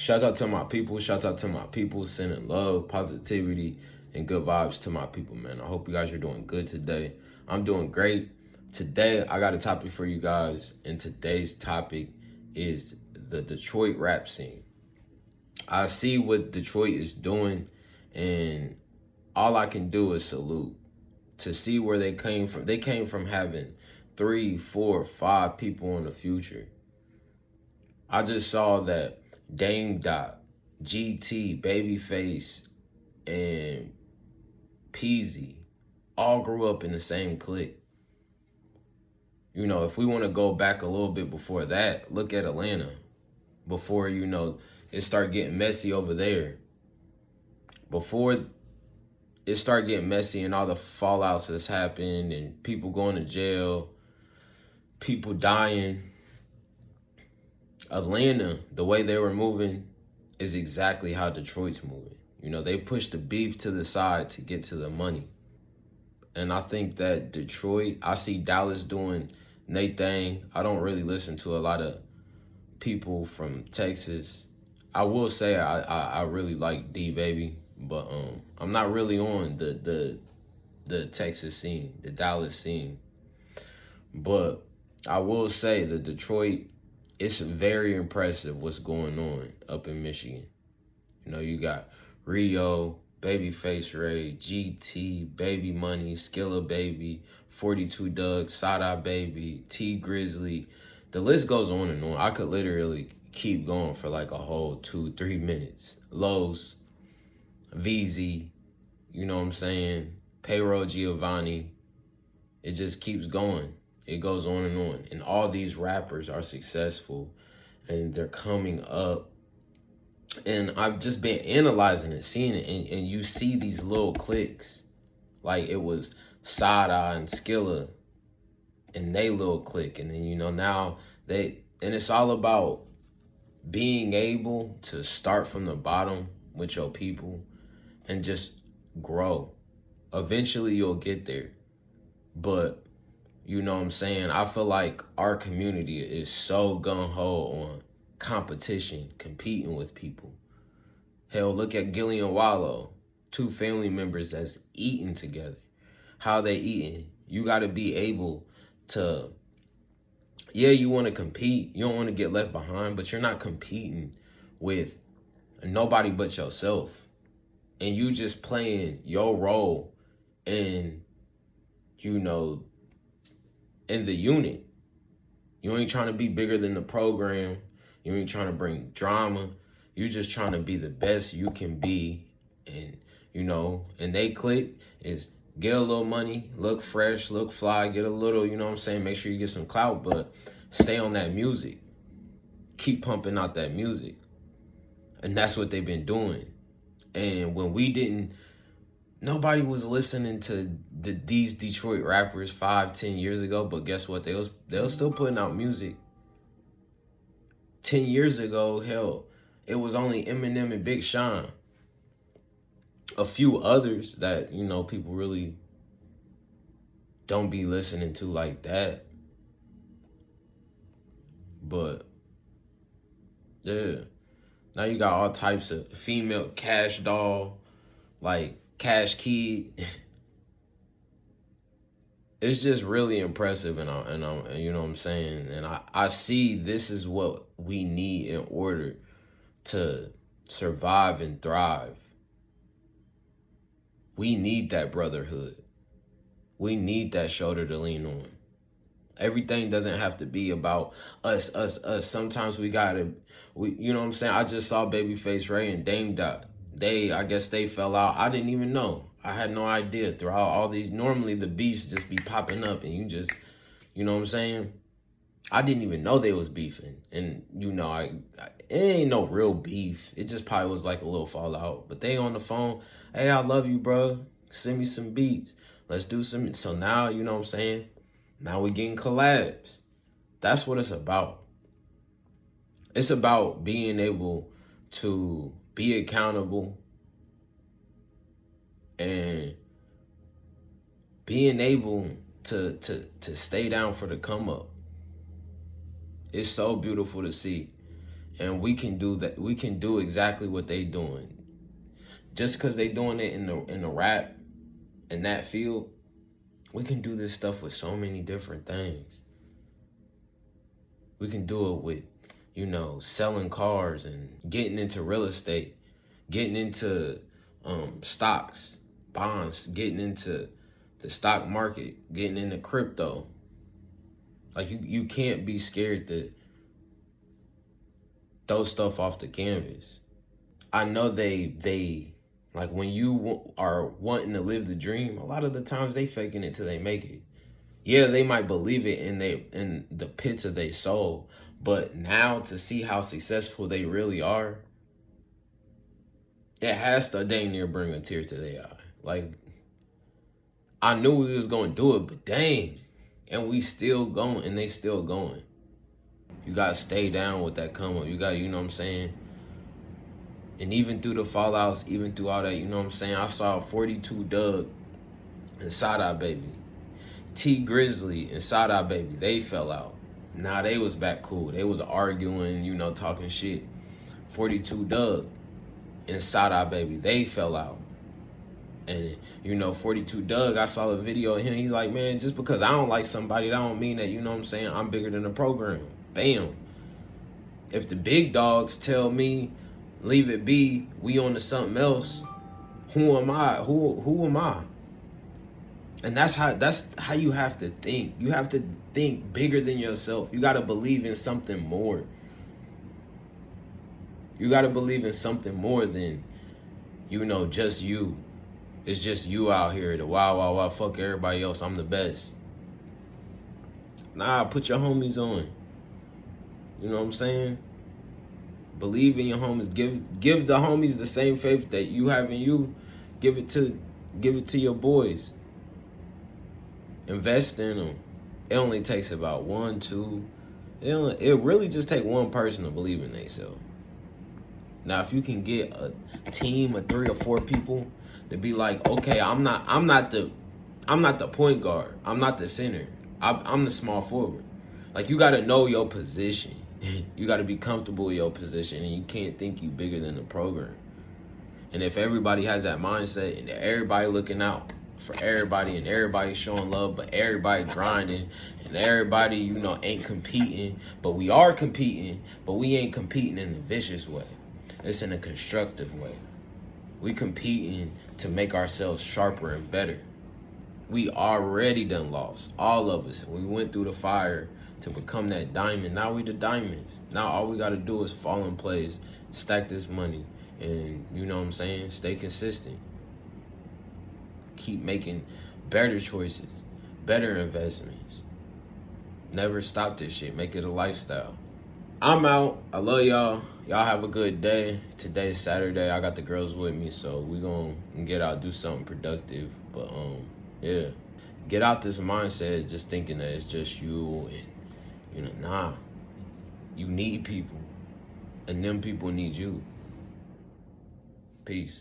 Shout out to my people. Shout out to my people. Sending love, positivity, and good vibes to my people, man. I hope you guys are doing good today. I'm doing great. Today, I got a topic for you guys, and today's topic is the Detroit rap scene. I see what Detroit is doing, and all I can do is salute to see where they came from. They came from having 3, 4, 5 people in the future. I just saw that Dame Dot, GT, Babyface, and Peasy all grew up in the same clique. You know, if we want to go back a little bit before that, look at Atlanta. Before, it started getting messy over there. Before it started getting messy and all the fallouts that's happened and people going to jail, people dying, Atlanta, the way they were moving is exactly how Detroit's moving. You know, they pushed the beef to the side to get to the money. And I think that Detroit, I see Dallas doing their thing. I don't really listen to a lot of people from Texas. I will say I really like D-Baby, but I'm not really on the Texas scene, the Dallas scene. But I will say the Detroit, it's very impressive what's going on up in Michigan. You know, you got Rio, Babyface Ray, GT, Baby Money, Skilla Baby, 42 Doug, Sada Baby, T Grizzly. The list goes on and on. I could literally keep going for like a whole 2-3 minutes. Los, VZ, you know what I'm saying? Payroll Giovanni. It just keeps going. It goes on and on. And all these rappers are successful and they're coming up. And I've just been analyzing it, seeing it. And you see these little cliques. Like it was Sada and Skilla and they little clique. And then, now and it's all about being able to start from the bottom with your people and just grow. Eventually you'll get there. But you know what I'm saying? I feel like our community is so gung-ho on competition, competing with people. Hell, look at Gillian Wallow, 2 family members that's eating together. How they eating? You got to be able to, you want to compete. You don't want to get left behind, but you're not competing with nobody but yourself. And you just playing your role in, in the unit. You ain't trying to be bigger than the program. You ain't trying to bring drama. You just trying to be the best you can be. And, and they click is get a little money, look fresh, look fly, get a little, make sure you get some clout, but stay on that music. Keep pumping out that music. And that's what they've been doing. And when nobody was listening to these Detroit rappers 5-10 years ago, but guess what? They was still putting out music. 10 years ago, hell, it was only Eminem and Big Sean. A few others that, people really don't be listening to like that. But, yeah. Now you got all types of female Cash Doll, like Cash Kid. It's just really impressive, and you know what I'm saying? And I see this is what we need in order to survive and thrive. We need that brotherhood. We need that shoulder to lean on. Everything doesn't have to be about us. Sometimes you know what I'm saying? I just saw Babyface Ray and Dame Dot. I guess they fell out. I didn't even know. I had no idea. Throughout all these, normally the beefs just be popping up and you just, you know what I'm saying? I didn't even know they was beefing. And, it ain't no real beef. It just probably was like a little fallout. But they on the phone, hey, I love you, bro. Send me some beats. Let's do some. So now, you know what I'm saying? Now we're getting collabs. That's what it's about. It's about being able to be accountable and being able to stay down for the come up. It's so beautiful to see. And we can do that. We can do exactly what they doing. Just because they doing it in the rap, in that field, we can do this stuff with so many different things. We can do it with, selling cars and getting into real estate, getting into stocks, bonds, getting into the stock market, getting into crypto. Like you can't be scared to throw stuff off the canvas. I know they like when you are wanting to live the dream, a lot of the times they faking it till they make it. Yeah, they might believe it in the pits of their soul, but now to see how successful they really are, it has to dang near bring a tear to their eye. Like, I knew we was gonna do it, but dang, and we still going, and they still going. You gotta stay down with that come up. You gotta, you know what I'm saying? And even through the fallouts, even through all that, you know what I'm saying? I saw 42 Dugg and Sada Baby. T Grizzly and Sada Baby, they fell out. Nah, they was back cool. They was arguing, talking shit. 42 Dugg and Sada Baby, they fell out. And, 42 Dugg, I saw a video of him. He's like, man, just because I don't like somebody, that don't mean that, you know what I'm saying, I'm bigger than the program. Bam. If the big dogs tell me, leave it be, we on to something else, who am I? Who am I? And that's how you have to think. You have to think bigger than yourself. You got to believe in something more. You got to believe in something more than, just you. It's just you out here. The wow, fuck everybody else. I'm the best. Nah, put your homies on. You know what I'm saying? Believe in your homies. Give the homies the same faith that you have in you. Give it to your boys. Invest in them. It only takes about 1, 2. It really just take one person to believe in themselves. Now, if you can get a team of 3 or 4 people to be like, okay, I'm not the point guard. I'm not the center. I'm the small forward. Like, you got to know your position. You got to be comfortable with your position, and you can't think you bigger than the program. And if everybody has that mindset and everybody looking out for everybody and everybody showing love, but everybody grinding and everybody, ain't competing, but we are competing, but we ain't competing in a vicious way. It's in a constructive way. We competing to make ourselves sharper and better. We already done lost, all of us. We went through the fire to become that diamond. Now we the diamonds. Now all we got to do is fall in place, stack this money, and stay consistent. Keep making better choices, better investments. Never stop this shit. Make it a lifestyle. I'm out. I love y'all. Y'all have a good day. Today's Saturday. I got the girls with me, so we gonna get out, do something productive. But yeah, get out this mindset just thinking that it's just you and nah. You need people, and them people need you. Peace.